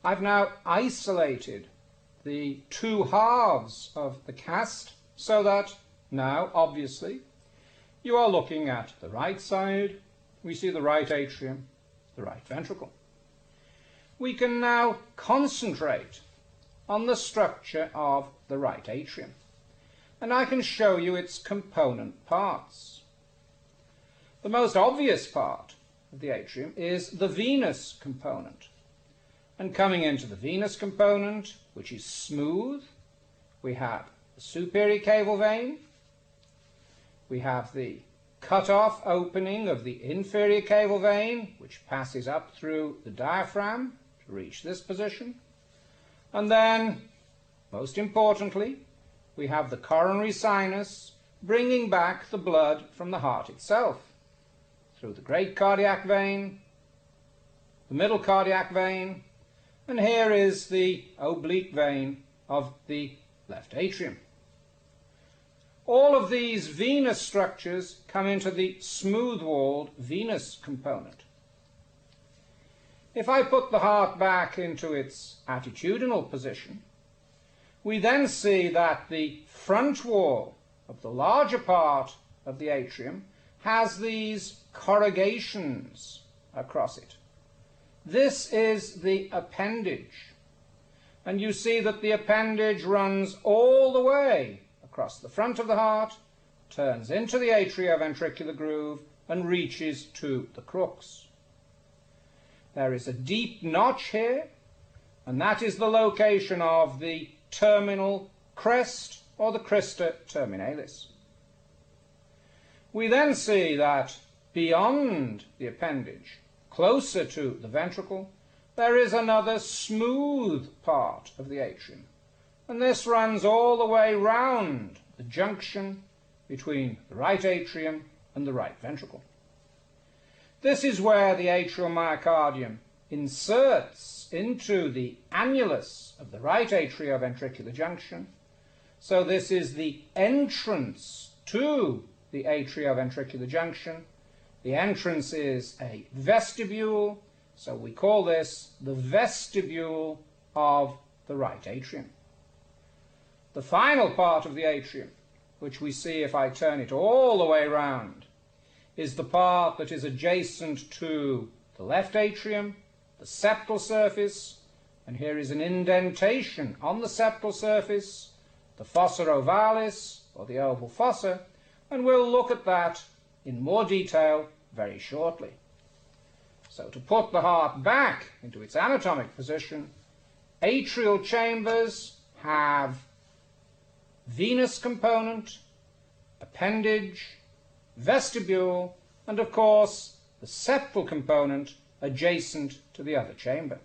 I've now isolated the two halves of the cast so that now, obviously, you are looking at the right side. We see the right atrium, the right ventricle. We can now concentrate on the structure of the right atrium, and I can show you its component parts. The most obvious part of the atrium is the venous component. And coming into the venous component, which is smooth, we have the superior caval vein, we have the cut-off opening of the inferior caval vein, which passes up through the diaphragm to reach this position. And then, most importantly, we have the coronary sinus bringing back the blood from the heart itself through the great cardiac vein, the middle cardiac vein, and here is the oblique vein of the left atrium. All of these venous structures come into the smooth-walled venous component. If I put the heart back into its attitudinal position, we then see that the front wall of the larger part of the atrium has these corrugations across it. This is the appendage, and you see that the appendage runs all the way across the front of the heart, turns into the atrioventricular groove, and reaches to the crux. There is a deep notch here, and that is the location of the terminal crest, or the crista terminalis. We then see that beyond the appendage, closer to the ventricle, there is another smooth part of the atrium, and this runs all the way round the junction between the right atrium and the right ventricle. This is where the atrial myocardium inserts into the annulus of the right atrioventricular junction. So this is the entrance to the atrioventricular junction. The entrance is a vestibule, so we call this the vestibule of the right atrium. The final part of the atrium, which we see if I turn it all the way round, is the part that is adjacent to the left atrium, the septal surface, and here is an indentation on the septal surface, the fossa ovalis, or the oval fossa, and we'll look at that in more detail very shortly. So to put the heart back into its anatomic position, atrial chambers have venous component, appendage, vestibule, and of course the septal component adjacent to the other chamber.